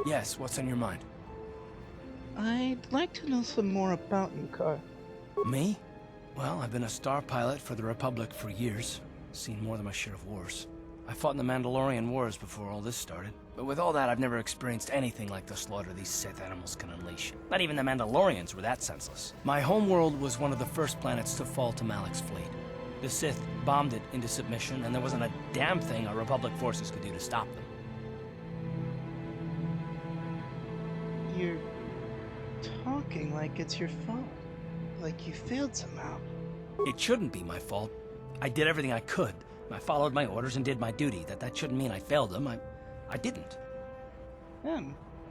Yes, what's on your mind? I'd like to know some more about you, Car. Me? Well, I've been a star pilot for the Republic for years. Seen more than my share of wars. I fought in the Mandalorian Wars before all this started. But with all that, I've never experienced anything like the slaughter these Sith animals can unleash. Not even the Mandalorians were that senseless. My homeworld was one of the first planets to fall to Malak's fleet. The Sith bombed it into submission, and there wasn't a damn thing our Republic forces could do to stop them. You're talking like it's your fault. Like you failed somehow. It shouldn't be my fault. I did everything I could. I followed my orders and did my duty. That shouldn't mean I failed them. I didn't.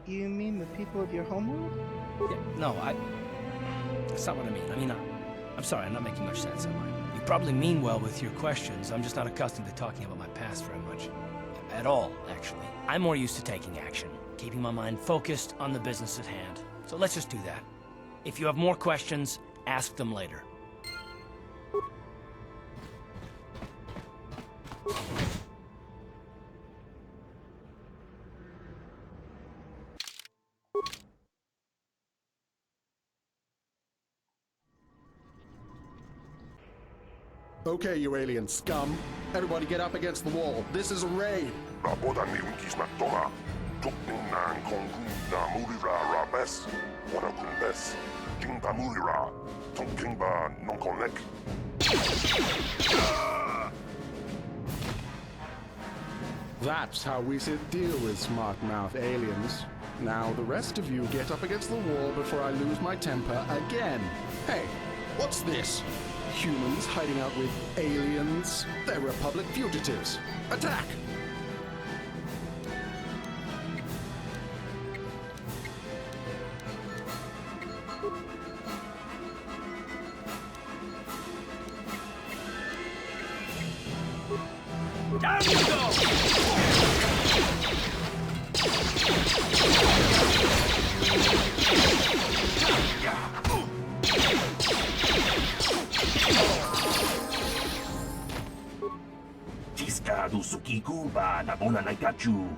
You mean the people of your homeworld? Yeah, no, that's not what I mean. I mean, I'm sorry, I'm not making much sense, am I? You probably mean well with your questions. I'm just not accustomed to talking about my past very much. At all, actually. I'm more used to taking action, keeping my mind focused on the business at hand. So let's just do that. If you have more questions, ask them later. Okay, you alien scum. Everybody get up against the wall. This is a raid. Raboda ni unkis na toma. Tukning na kongun na mulira rabes. Wana kunbes. King ba mulira. Tonking ba non konek. That's how we should deal with smart-mouth aliens. Now the rest of you get up against the wall before I lose my temper again. Hey, what's this? Humans hiding out with aliens? They're Republic fugitives. Attack! Down you go! Tiskadu sukiku ba na bona na kachu.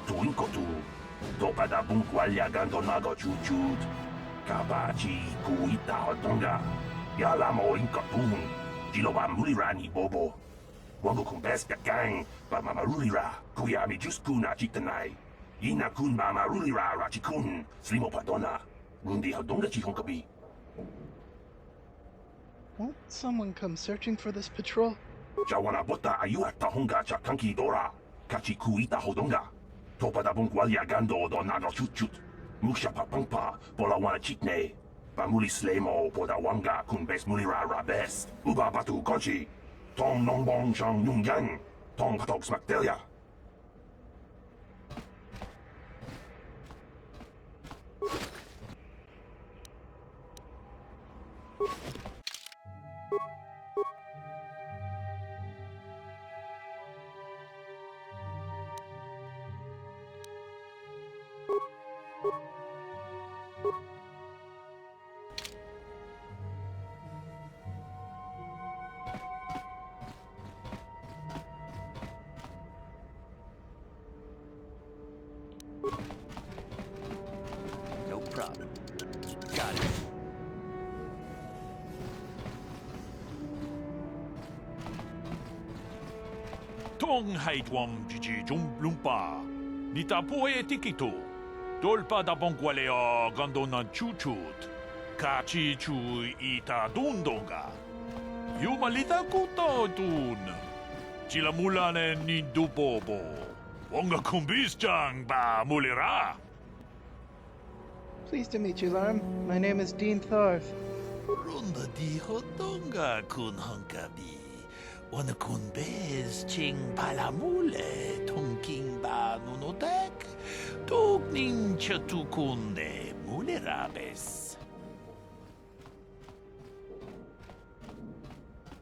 Tuin kotu. Topa da bunkwalya gando nago chuchut. Kabachi kuita hotonga. Yala mo inkatun. Jiloba mulirani bobo. Wango kumbes kakang. Ba mamarulira. Kuyami juskuna chitanai. Ina kun ba marulira rachikun. Slimo padona. Rundi hodonga chihonkabi. Won't someone come searching for this patrol? Jawana bota ayuha tahonga cha kanki dora. Kachi kuita hodonga. Topa da bunkwalya gando do nago chuchut. Musha papangpa pola wana chitne. Pamuli slemo poda wanga kun bes mulira rabes. Uba batu konchi. Tong nongbong shang yung yang. Tong katok smaktelia. No problem. Got it. Tong haitwam jiji jumblumpa. Nita poe tikito. Dolpa da bonkwaleo gandona chuchut. Kachi chu ita dundonga. Yumalita kuto dun. Chila mulane ni dubobo. Wonga kumbisjang ba mulira. Pleased to meet you, Larm. My name is Dean Tharrv. Runda di hotonga kun honkabi. Wana kun bez ching palamule tongking ba nunotek. Tugning chatukunde mulerabes.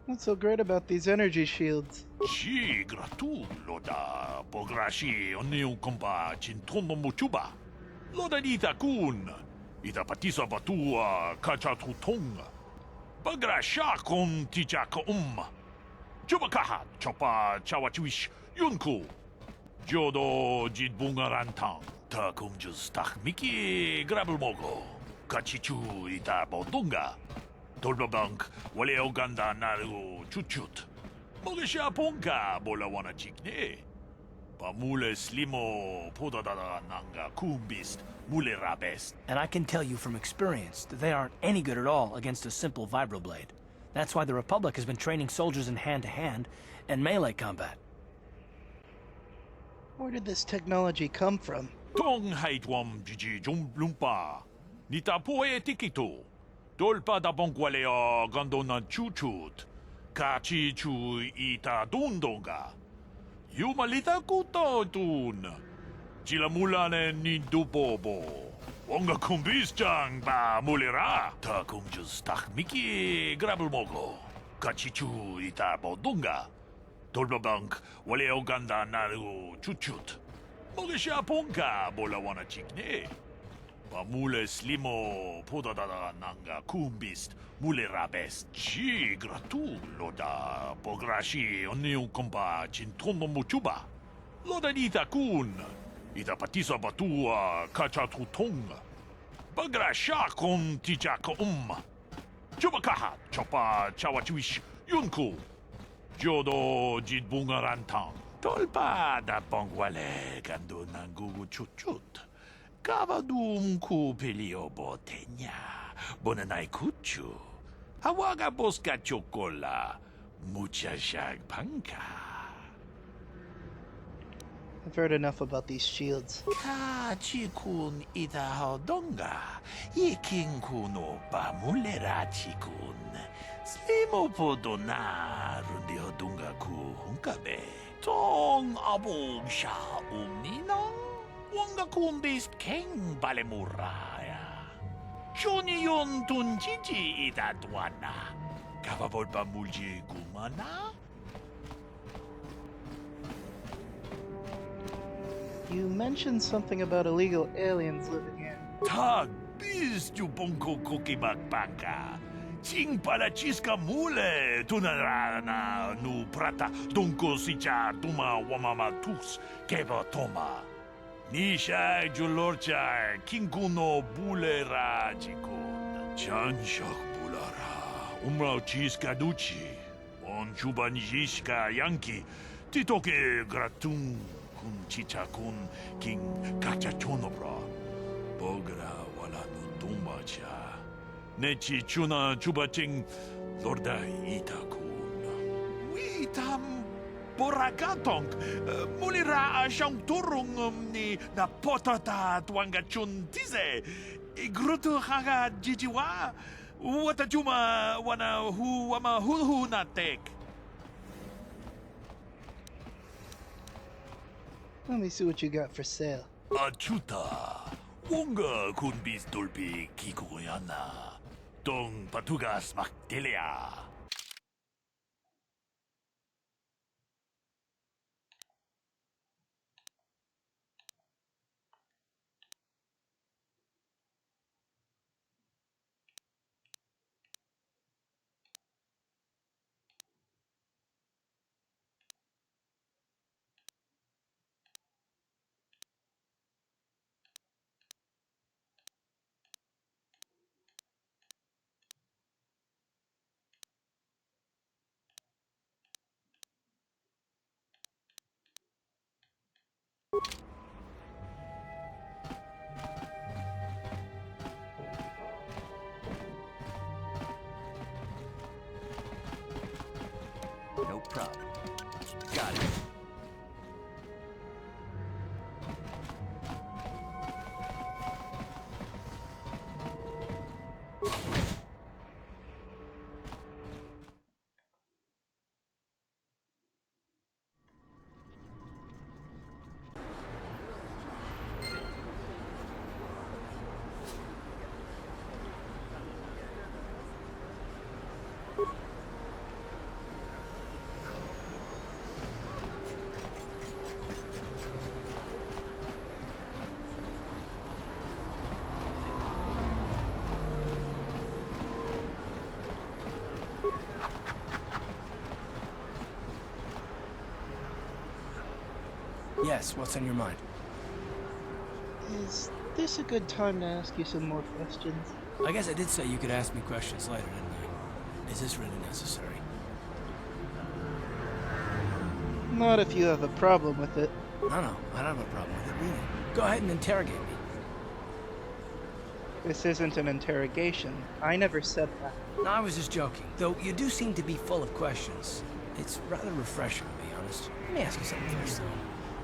What's so great about these energy shields? Chi gratulo da pograshi oniu kompa chintono muchuba. Loda ita kun. Ita patisa batua kachatutonga. Pagrasha kon tijaka Chubakaha chopa chawachuish yunku. Jodo jidbunga rantang. 다 공주스 딱 미끼 그랍을 먹어 같이 주 이다 보던가 돌바방크 원래 오간다 나르고 주춧 먹으셔 본가 몰라 원하 찍네 바물레 슬리모 포다다다 난가 쿰비스트 물레라베스트. And I can tell you from experience that they aren't any good at all against a simple vibroblade. That's why the Republic has been training soldiers in hand-to-hand and melee combat. Where did this technology come from? 동하이트웜 지지 좀 룸파 니타 포에 티키토 돌바다 봉과레어 간도나 추추트 같이 주 이타 돈동가 유말리타 꾸토둔 지라물라네 니두보보 원가 쿰비스장 바 몰레라 다 공주스 딱 미끼 그랍을 먹어 같이 주 이타 보동가 돌바방크 원래 오간다 나르고 추추트 먹으셔 본가 몰라 원하 찍네 바물레 슬리모 포다다다 난가 쿰비스트 물레라베스트 지 그라툴로다 보그라시 언니용 컴바 진톤노 무추바 로다 니타 군 이다 파티서 바투아 카차투통 바그라샤 콘 티자코 주바카하 초파 차와치위시 윤쿠 조도 짓붕아란탕 돌바다 뻥과레 간도 난구구 쭈쭈 까바둠 쿠필리오 보테냐 보나나이 쿠추 하와가 보스카 초콜라 무차샥 방카 I've heard enough about these shields. 카치군 이다하던가 이킹쿠노 바물레라치군 슬리모포도나 룬디어둥가쿠 hunkabe 동 아봉샤 옴니낭 원가쿠운비스 캥 발레무라야 쇼니yon 둔지지 이다두아나 가바볼바 물지 구마나 You mentioned something about illegal aliens living here. 탁 비스주 봉코 코키막 방카 칭파라 치스카 물레 두나라나 누 프라타 동코 시차 두마 와마마 투스 케바 토마 니샤 줄로르차 킹쿠노 불레라 지콘 잔샥 불라라 umrau 치스카 두치 온 주반 지스카 양키 티토케 그라퉁 군 치차군 킹 각자 존오브라 보그라 와라누 동바차 네치 주나 주바ting 롤다 이타군 위탐 보라가통 물리라 샹토롱 나 포타타 투앙가춘 티세 이그루트 하가 지지와 와타주마 와나 후와마 후후나텍 Let me see what you got for sale. 아추타 뭔가 군비스 돌비 기고야나 동 바투가스 막 딜레야 No problem. Got it. Yes, what's on your mind? Is this a good time to ask you some more questions? I guess I did say you could ask me questions later, didn't I? Is this really necessary? Not if you have a problem with it. No, I don't have a problem with it, really. Go ahead and interrogate me. This isn't an interrogation. I never said that. No, I was just joking. Though you do seem to be full of questions. It's rather refreshing, to be honest. Let me ask you something first, though.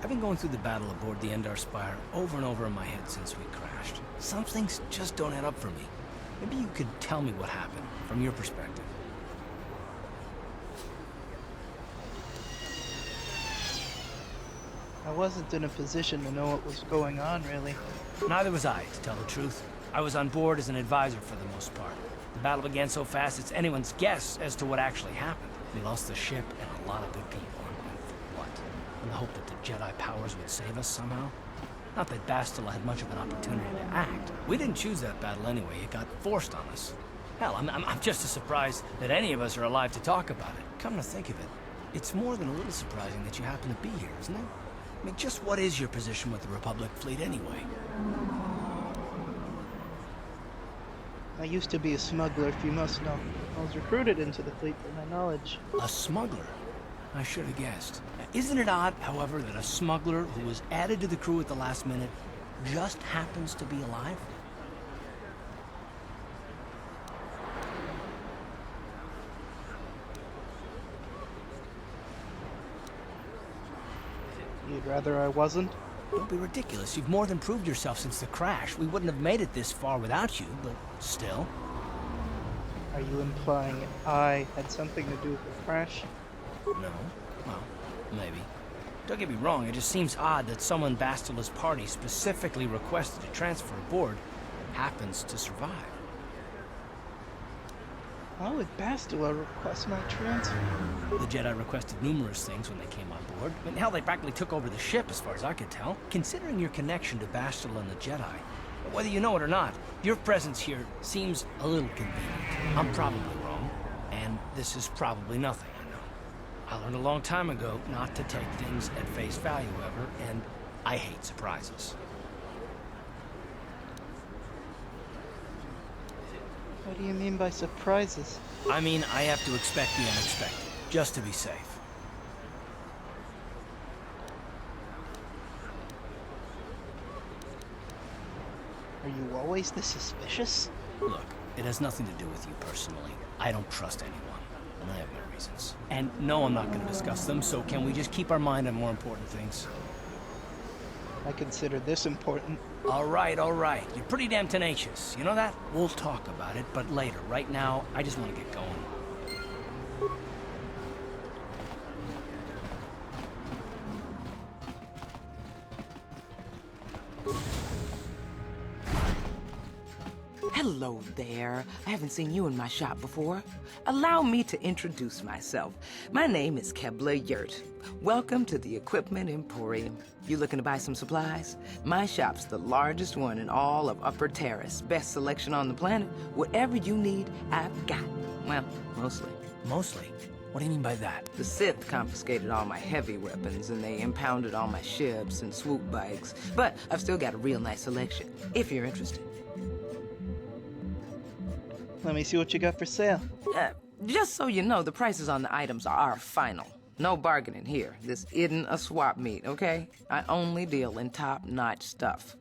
I've been going through the battle aboard the Endar Spire over and over in my head since we crashed. Some things just don't add up for me. Maybe you could tell me what happened, from your perspective. I wasn't in a position to know what was going on, really. Neither was I, to tell the truth. I was on board as an advisor for the most part. The battle began so fast it's anyone's guess as to what actually happened. We lost the ship and a lot of good people. And what? In the hope that the Jedi powers would save us somehow? Not that Bastila had much of an opportunity to act. We didn't choose that battle anyway. It got forced on us. Hell, I'm just as surprised that any of us are alive to talk about it. Come to think of it, it's more than a little surprising that you happen to be here, isn't it? I mean, just what is your position with the Republic fleet anyway? I used to be a smuggler, if you must know. I was recruited into the fleet for my knowledge. A smuggler? I should have guessed. Isn't it odd, however, that a smuggler who was added to the crew at the last minute just happens to be alive? You'd rather I wasn't? Don't be ridiculous. You've more than proved yourself since the crash. We wouldn't have made it this far without you, but still. Are you implying I had something to do with the crash? No. Well, maybe. Don't get me wrong, it just seems odd that someone Bastila's party specifically requested to transfer aboard happens to survive. Why would Bastila request my transfer? The Jedi requested numerous things when they came on board. I mean, hell, they practically took over the ship, as far as I could tell. Considering your connection to Bastila and the Jedi, whether you know it or not, your presence here seems a little convenient. I'm probably wrong, and this is probably nothing, I know. I learned a long time ago not to take things at face value ever, and I hate surprises. What do you mean by surprises? I mean, I have to expect the unexpected, just to be safe. Are you always this suspicious? Look, it has nothing to do with you personally. I don't trust anyone, and I have my reasons. And no, I'm not going to discuss them, so can we just keep our mind on more important things? I consider this important. All right. You're pretty damn tenacious. You know that? We'll talk about it, but later. Right now, I just want to get going. Hello there. I haven't seen you in my shop before. Allow me to introduce myself. My name is Kebla Yurt. Welcome to the Equipment Emporium. You looking to buy some supplies? My shop's the largest one in all of Upper Taris. Best selection on the planet. Whatever you need, I've got. Well, mostly. Mostly? What do you mean by that? The Sith confiscated all my heavy weapons, and they impounded all my ships and swoop bikes. But I've still got a real nice selection, if you're interested. Let me see what you got for sale. Just so you know, the prices on the items are final. No bargaining here. This isn't a swap meet, okay? I only deal in top-notch stuff.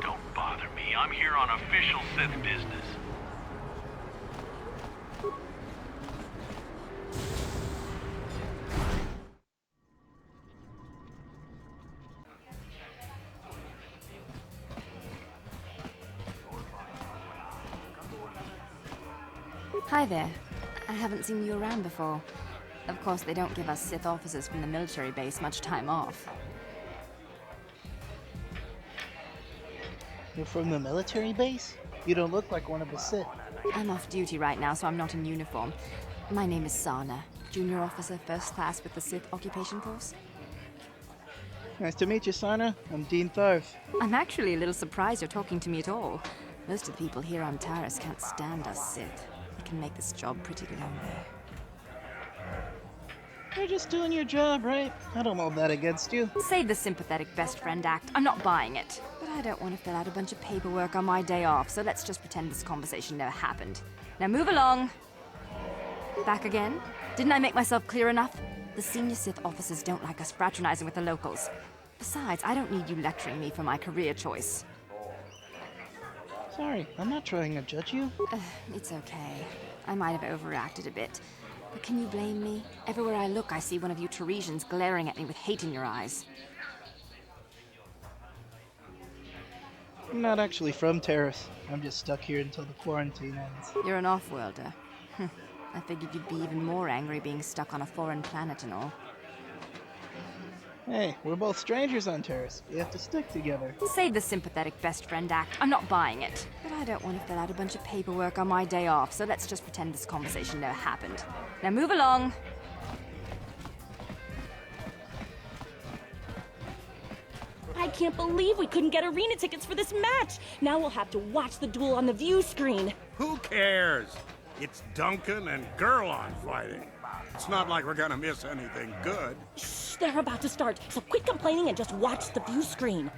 Don't bother me. I'm here on official Sith business. Hi there. I haven't seen you around before. Of course, they don't give us Sith officers from the military base much time off. You're from the military base? You don't look like one of the Sith. I'm off duty right now, so I'm not in uniform. My name is Saga, junior officer, first class with the Sith occupation force. Nice to meet you, Sana. I'm Dean Tharrv. I'm actually a little surprised you're talking to me at all. Most of the people here on Taris can't stand us Sith. They can make this job pretty lonely. You're just doing your job, right? I don't hold that against you. Save the sympathetic best friend act. I'm not buying it. But I don't want to fill out a bunch of paperwork on my day off, so let's just pretend this conversation never happened. Now move along. Back again? Didn't I make myself clear enough? The senior Sith officers don't like us fraternizing with the locals. Besides, I don't need you lecturing me for my career choice. Sorry, I'm not trying to judge you. It's okay. I might have overreacted a bit. But can you blame me? Everywhere I look, I see one of you Tarisians glaring at me with hate in your eyes. I'm not actually from Taris. I'm just stuck here until the quarantine ends. You're an off-worlder. I figured you'd be even more angry being stuck on a foreign planet and all. Hey, we're both strangers on Taris. We have to stick together. Save the sympathetic best friend act. I'm not buying it. But I don't want to fill out a bunch of paperwork on my day off, so let's just pretend this conversation never happened. Now move along. I can't believe we couldn't get arena tickets for this match. Now we'll have to watch the duel on the view screen. Who cares? It's Duncan and Gerlon fighting. It's not like we're gonna miss anything good. Shh, they're about to start, so quit complaining and just watch the view screen.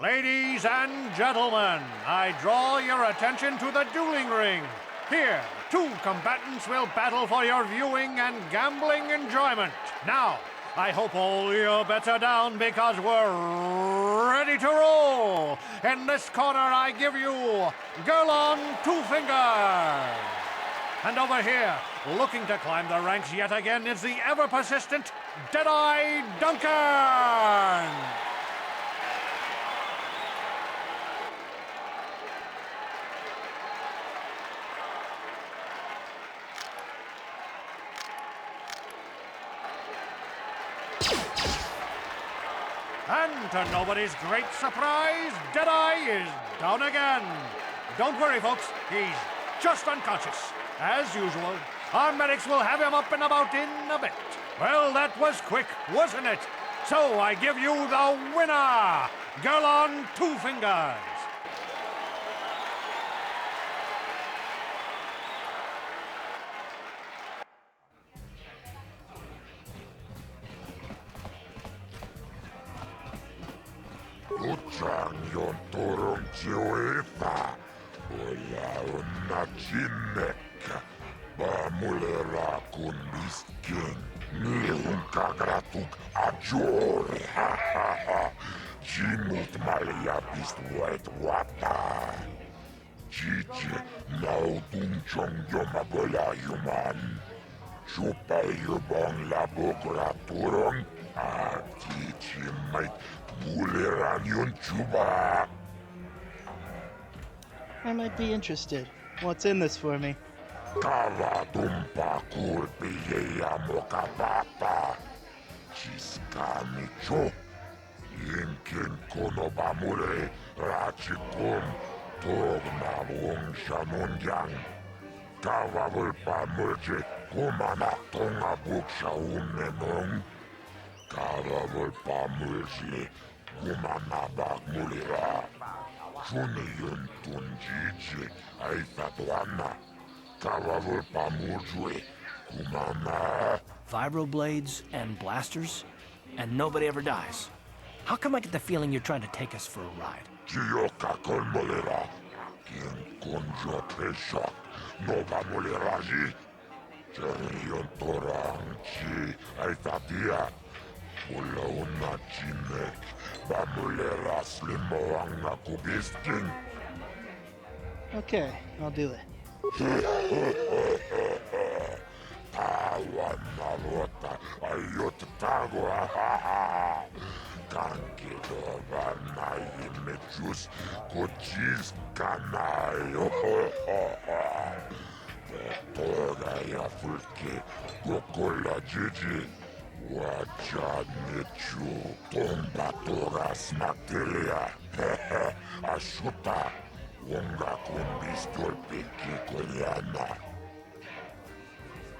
Ladies and gentlemen, I draw your attention to the dueling ring. Here, two combatants will battle for your viewing and gambling enjoyment. Now, I hope all your bets are down because we're ready to roll. In this corner, I give you Gerlon Two Fingers. And over here, looking to climb the ranks yet again, is the ever-persistent Deadeye Duncan! And to nobody's great surprise, Deadeye is down again. Don't worry, folks, he's just unconscious. As usual, our medics will have him up and about in a bit. Well, that was quick, wasn't it? So I give you the winner, Gerlon Two Fingers. Utang turun ciuita, Ola unna cinnekka, Pamulera kun miskin, Nihun kagratuk ajore, ha ha ha, Jinut malja pistuet wata, Cici nautun chong yoma bola yuman, Chupayubong la bukra turun, Cici mait, I might be interested. What's in this for me? Kava tumpa kurpiyeja mokapapa. Chiskami cho. Inkin konoba mure rachikum. Togna wungshanunjang. Kava vulpa murje kumana tonga buksha unnenong. Kava vulpa murje kumana bak mulira. Juniyun tunjici aifatuana. Kava vulpa murje kumana. Vibroblades and blasters, and nobody ever dies. How come I get the feeling you're trying to take us for a ride? Gioca con mulira. Quien conjo pesha. Nova muliraji. Juniyun toranci aifatia. Pula una cinek. Bamulera slimoanga kubisking. Okay, I'll do it. Tawana rota ayut tagua.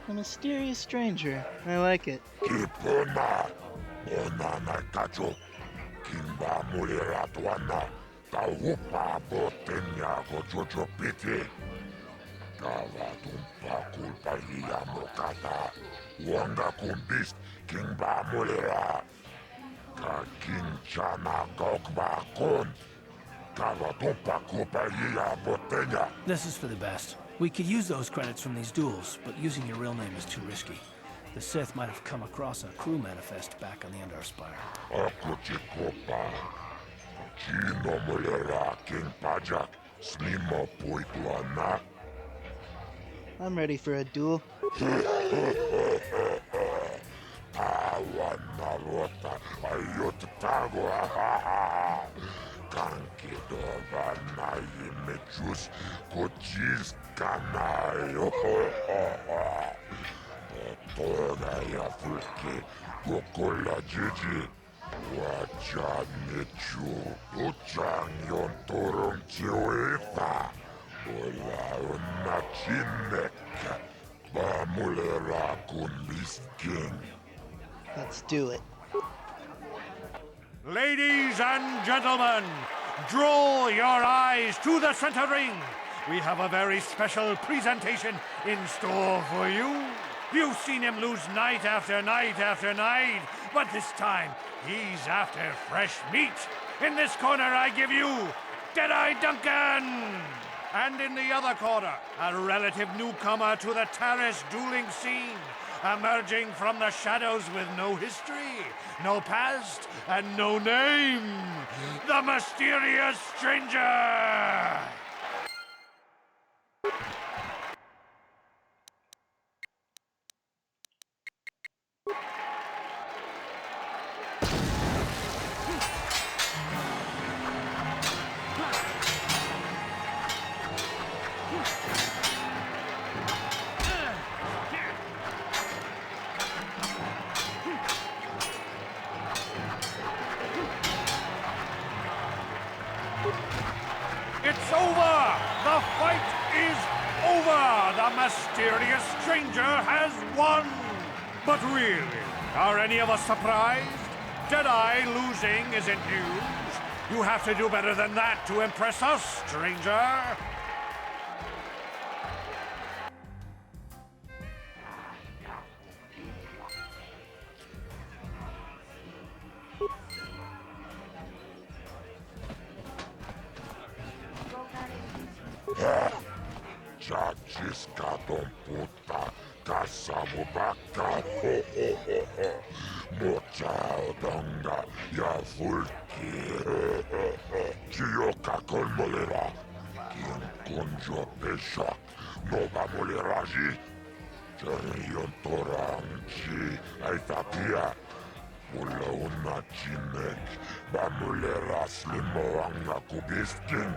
A mysterious stranger. I like it. This is for the best. We could use those credits from these duels, but using your real name is too risky. The Sith might have come across a crew manifest back on the Endar Spire. I'm ready for a duel. Let's do it. Ladies and gentlemen, draw your eyes to the center ring. We have a very special presentation in store for you. You've seen him lose night after night after night, but this time he's after fresh meat. In this corner, I give you Deadeye Duncan! And in the other corner, a relative newcomer to the Taris dueling scene, emerging from the shadows with no history, no past, and no name, the mysterious stranger! It's over! The fight is over! The mysterious stranger has won! But really, are any of us surprised? Deadeye losing isn't news. You have to do better than that to impress us, stranger! Chachiska don puta, kasamu baka, mocha donga, ya fulki, chioka kolmolera, quien conjo peshak, no va moleraji, cherion toranchi, aitakia, pula una chinek, va molera slimoanga kubiskin.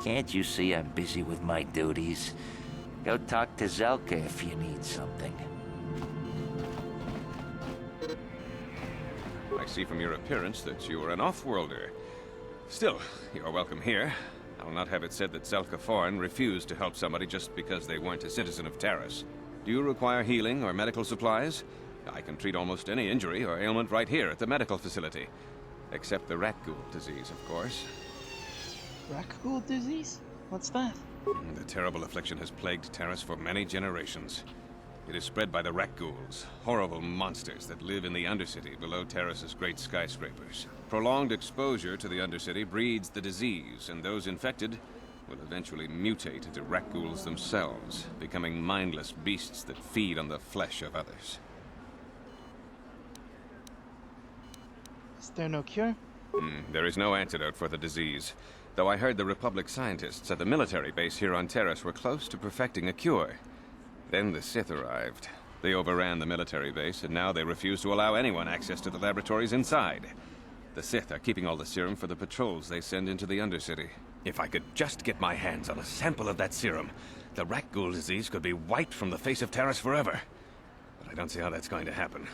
Can't you see I'm busy with my duties? Go talk to Zelka if you need something. I see from your appearance that you are an off-worlder. Still, you are welcome here. I'll not have it said that Zelka Foreign refused to help somebody just because they weren't a citizen of Taris. Do you require healing or medical supplies? I can treat almost any injury or ailment right here at the medical facility. Except the rat ghoul disease, of course. Rat ghoul disease? What's that? The terrible affliction has plagued Taris for many generations. It is spread by the rat ghouls, horrible monsters that live in the Undercity below Taris's great skyscrapers. Prolonged exposure to the Undercity breeds the disease, and those infected will eventually mutate into rat ghouls themselves, becoming mindless beasts that feed on the flesh of others. Is there no cure? There is no antidote for the disease, though I heard the Republic scientists at the military base here on Taris were close to perfecting a cure. Then the Sith arrived. They overran the military base, and now they refuse to allow anyone access to the laboratories inside. The Sith are keeping all the serum for the patrols they send into the Undercity. If I could just get my hands on a sample of that serum, the rat ghoul disease could be wiped from the face of Taris forever. But I don't see how that's going to happen.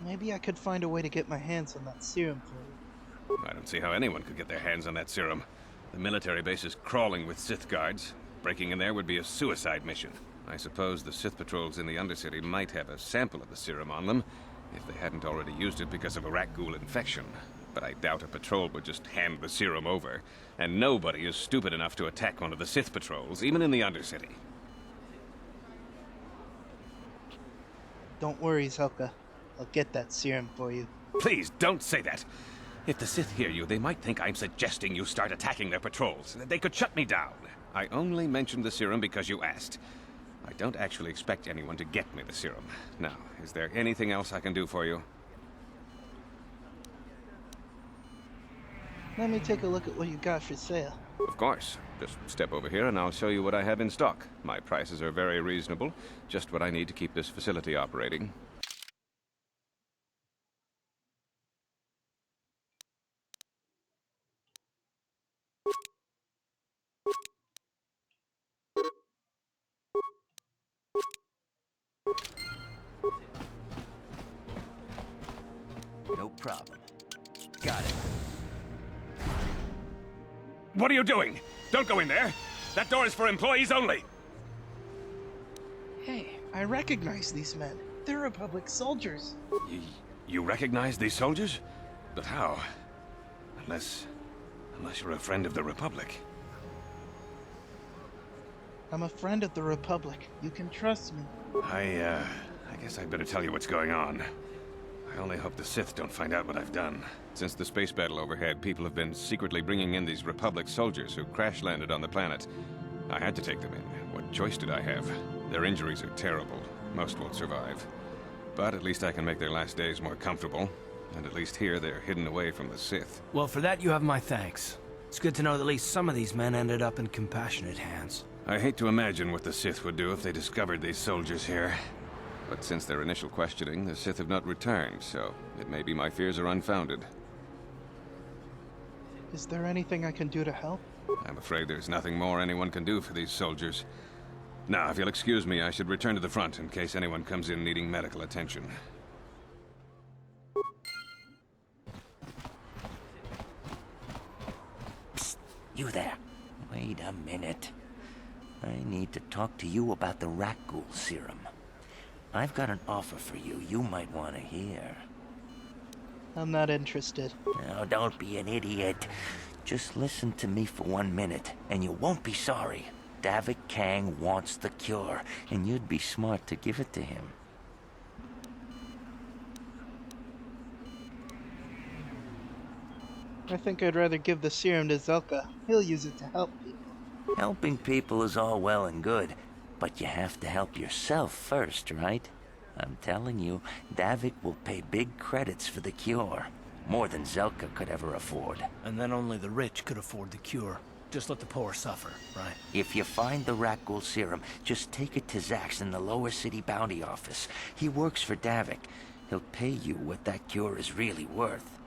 Maybe I could find a way to get my hands on that serum for you. I don't see how anyone could get their hands on that serum. The military base is crawling with Sith guards. Breaking in there would be a suicide mission. I suppose the Sith patrols in the Undercity might have a sample of the serum on them, if they hadn't already used it because of a rat ghoul infection. But I doubt a patrol would just hand the serum over. And nobody is stupid enough to attack one of the Sith patrols, even in the Undercity. Don't worry, Zelka. I'll get that serum for you. Please, don't say that. If the Sith hear you, they might think I'm suggesting you start attacking their patrols. They could shut me down. I only mentioned the serum because you asked. I don't actually expect anyone to get me the serum. Now, is there anything else I can do for you? Let me take a look at what you got for sale. Of course. Just step over here and I'll show you what I have in stock. My prices are very reasonable. Just what I need to keep this facility operating. No problem. Got it. What are you doing? Don't go in there! That door is for employees only! Hey, I recognize these men. They're Republic soldiers. You recognize these soldiers? But how? Unless you're a friend of the Republic. I'm a friend of the Republic. You can trust me. I guess I'd better tell you what's going on. I only hope the Sith don't find out what I've done. Since the space battle overhead, people have been secretly bringing in these Republic soldiers who crash-landed on the planet. I had to take them in. What choice did I have? Their injuries are terrible. Most won't survive. But at least I can make their last days more comfortable. And at least here, they're hidden away from the Sith. Well, for that you have my thanks. It's good to know that at least some of these men ended up in compassionate hands. I hate to imagine what the Sith would do if they discovered these soldiers here. But since their initial questioning, the Sith have not returned, so it may be my fears are unfounded. Is there anything I can do to help? I'm afraid there's nothing more anyone can do for these soldiers. Now, if you'll excuse me, I should return to the front in case anyone comes in needing medical attention. Psst, you there. Wait a minute. I need to talk to you about the rat ghoul serum. I've got an offer for you might want to hear. I'm not interested. Now, don't be an idiot. Just listen to me for 1 minute, and you won't be sorry. Davik Kang wants the cure, and you'd be smart to give it to him. I think I'd rather give the serum to Zelka. He'll use it to help people. Helping people is all well and good, but you have to help yourself first, right? I'm telling you, Davik will pay big credits for the cure. More than Zelka could ever afford. And then only the rich could afford the cure. Just let the poor suffer, right? If you find the rat ghoul serum, just take it to Zax in the lower city bounty office. He works for Davik. He'll pay you what that cure is really worth.